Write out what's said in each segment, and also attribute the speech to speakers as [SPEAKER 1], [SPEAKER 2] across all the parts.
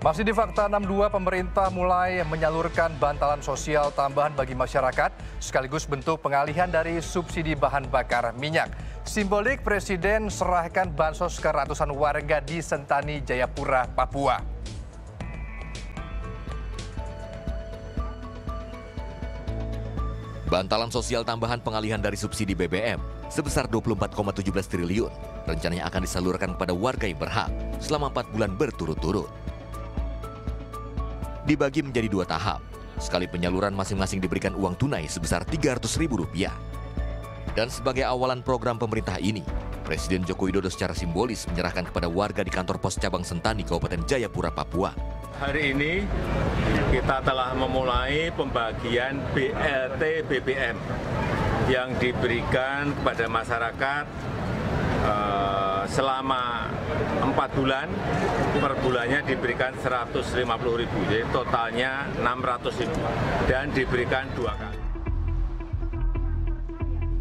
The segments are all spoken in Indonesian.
[SPEAKER 1] Masih di Fakta 62, pemerintah mulai menyalurkan bantalan sosial tambahan bagi masyarakat sekaligus bentuk pengalihan dari subsidi bahan bakar minyak. Simbolik Presiden serahkan bansos ke ratusan warga di Sentani, Jayapura, Papua.
[SPEAKER 2] Bantalan sosial tambahan pengalihan dari subsidi BBM sebesar 24,17 triliun rencananya akan disalurkan kepada warga yang berhak selama 4 bulan berturut-turut. Dibagi menjadi 2 tahap. Sekali penyaluran masing-masing diberikan uang tunai sebesar Rp300.000. Dan sebagai awalan program pemerintah ini, Presiden Joko Widodo secara simbolis menyerahkan kepada warga di kantor pos cabang Sentani, Kabupaten Jayapura, Papua.
[SPEAKER 3] Hari ini kita telah memulai pembagian BLT BBM yang diberikan kepada masyarakat selama 4 bulan, per bulannya diberikan Rp150.000, jadi totalnya Rp600.000 dan diberikan 2 kali.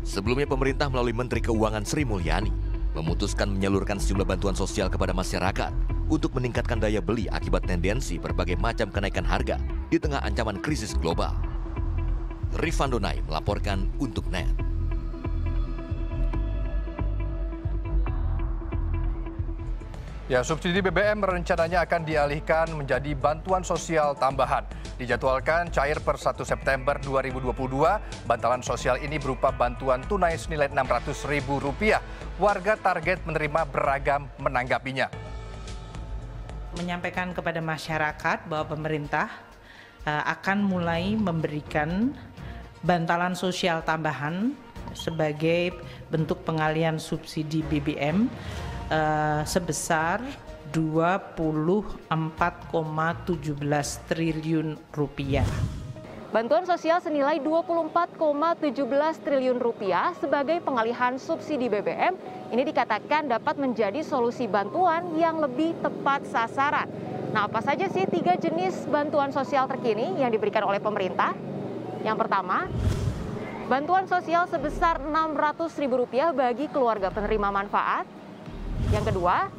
[SPEAKER 2] Sebelumnya pemerintah melalui Menteri Keuangan Sri Mulyani memutuskan menyalurkan sejumlah bantuan sosial kepada masyarakat untuk meningkatkan daya beli akibat tendensi berbagai macam kenaikan harga di tengah ancaman krisis global. Rifan Donai melaporkan untuk NET.
[SPEAKER 1] Ya, subsidi BBM rencananya akan dialihkan menjadi bantuan sosial tambahan. Dijadwalkan cair per 1 September 2022, bantalan sosial ini berupa bantuan tunai senilai Rp600.000. Warga target menerima beragam menanggapinya.
[SPEAKER 4] Menyampaikan kepada masyarakat bahwa pemerintah akan mulai memberikan bantalan sosial tambahan sebagai bentuk pengalihan subsidi BBM sebesar Rp24,17 triliun.
[SPEAKER 5] Bantuan sosial senilai Rp24,17 triliun sebagai pengalihan subsidi BBM ini dikatakan dapat menjadi solusi bantuan yang lebih tepat sasaran. Nah, apa saja sih 3 jenis bantuan sosial terkini yang diberikan oleh pemerintah? Yang pertama, bantuan sosial sebesar Rp600.000 bagi keluarga penerima manfaat. Yang kedua,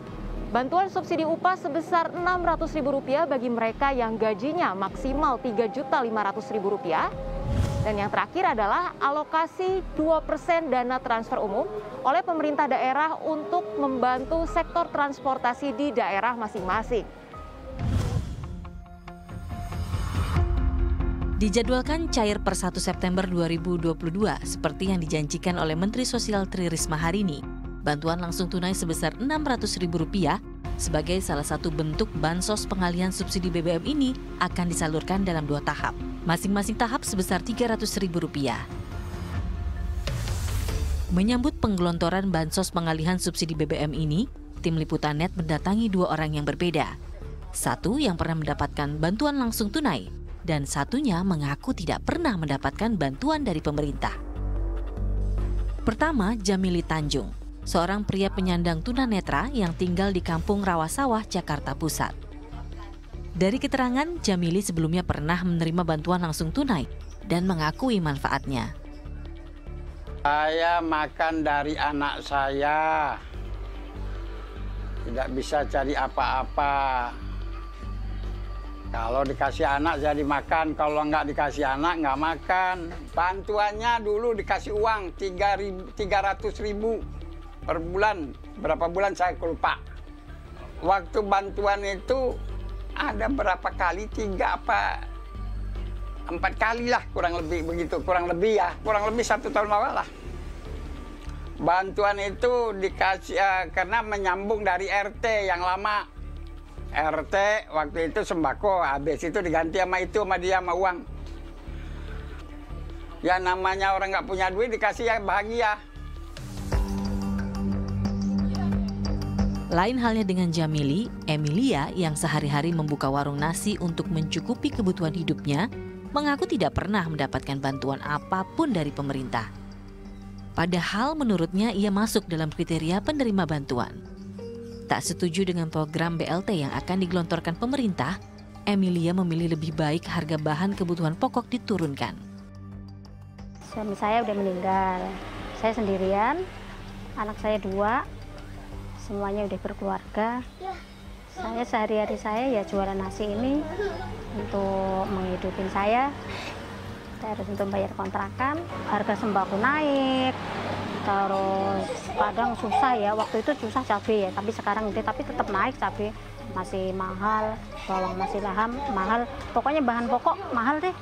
[SPEAKER 5] bantuan subsidi upah sebesar Rp600.000 bagi mereka yang gajinya maksimal Rp3.500.000. Dan yang terakhir adalah alokasi 2% dana transfer umum oleh pemerintah daerah untuk membantu sektor transportasi di daerah masing-masing.
[SPEAKER 6] Dijadwalkan cair per 1 September 2022 seperti yang dijanjikan oleh Menteri Sosial Tri Risma hari ini. Bantuan langsung tunai sebesar Rp600.000 sebagai salah satu bentuk bansos pengalihan subsidi BBM ini akan disalurkan dalam 2 tahap. Masing-masing tahap sebesar Rp300.000. Menyambut penggelontoran bansos pengalihan subsidi BBM ini, tim liputan NET mendatangi 2 orang yang berbeda. Satu yang pernah mendapatkan bantuan langsung tunai, dan satunya mengaku tidak pernah mendapatkan bantuan dari pemerintah. Pertama, Jamili Tanjung, seorang pria penyandang tunanetra yang tinggal di Kampung Rawasawah, Jakarta Pusat. Dari keterangan, Jamili sebelumnya pernah menerima bantuan langsung tunai dan mengakui manfaatnya.
[SPEAKER 7] Saya makan dari anak saya, tidak bisa cari apa-apa. Kalau dikasih anak jadi makan, kalau nggak dikasih anak nggak makan. Bantuannya dulu dikasih uang Rp300.000 per bulan. Berapa bulan saya lupa. Waktu bantuan itu ada berapa kali, 3 apa 4 kali lah, kurang lebih begitu. Kurang lebih 1 tahun lalu lah. Bantuan itu dikasih karena menyambung dari RT yang lama. RT waktu itu sembako, habis itu diganti sama dia sama uang. Ya namanya orang nggak punya duit dikasih ya bahagia.
[SPEAKER 6] Lain halnya dengan Jamili, Emilia yang sehari-hari membuka warung nasi untuk mencukupi kebutuhan hidupnya, mengaku tidak pernah mendapatkan bantuan apapun dari pemerintah. Padahal menurutnya ia masuk dalam kriteria penerima bantuan. Tak setuju dengan program BLT yang akan digelontorkan pemerintah, Emilia memilih lebih baik harga bahan kebutuhan pokok diturunkan.
[SPEAKER 8] Suami saya udah meninggal, saya sendirian, anak saya 2, semuanya udah berkeluarga. Saya sehari-hari saya ya jualan nasi ini untuk menghidupin saya. Saya harus untuk bayar kontrakan, harga sembako naik, terus kadang susah ya, waktu itu susah cabai ya, tapi sekarang tapi tetap naik cabai, masih mahal, bawang masih mahal, pokoknya bahan pokok mahal deh.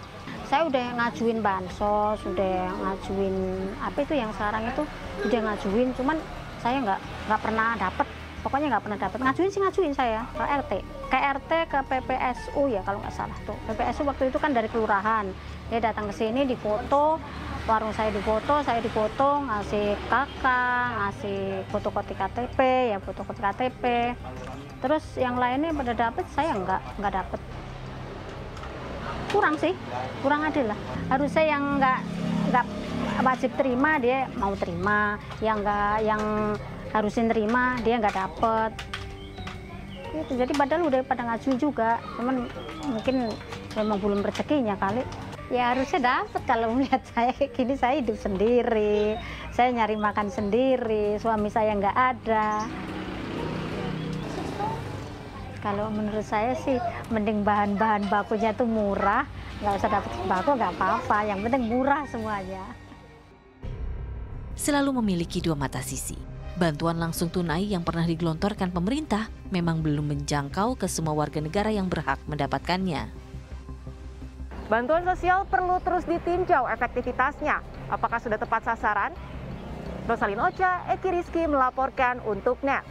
[SPEAKER 8] Saya udah ngajuin bansos, udah ngajuin apa itu yang sekarang itu udah ngajuin, cuman saya nggak pernah dapet, pokoknya nggak pernah dapet. Ngajuin saya ke RT, ke PPSU ya kalau nggak salah tuh. PPSU waktu itu kan dari kelurahan, dia datang ke sini difoto, warung saya difoto, ngasih kakak, ngasih fotokopi KTP, ya fotokopi KTP. Terus yang lainnya pada dapet, saya nggak dapet. Kurang sih, kurang adil lah. Harusnya yang nggak wajib terima dia mau terima, yang harusin terima dia nggak dapet. Gitu. Jadi padahal udah pada ngajuin juga, cuman mungkin memang belum rezekinya kali. Ya harusnya dapet. Kalau melihat saya kayak gini, saya hidup sendiri, saya nyari makan sendiri, suami saya nggak ada. Kalau menurut saya sih mending bahan-bahan bakunya tuh murah, nggak usah dapat sembako nggak apa-apa, yang penting murah semuanya.
[SPEAKER 6] Selalu memiliki dua mata sisi. Bantuan langsung tunai yang pernah digelontorkan pemerintah memang belum menjangkau ke semua warga negara yang berhak mendapatkannya.
[SPEAKER 5] Bantuan sosial perlu terus ditinjau efektivitasnya. Apakah sudah tepat sasaran? Rosalin Ocha, Eki Rizky melaporkan untuk NET.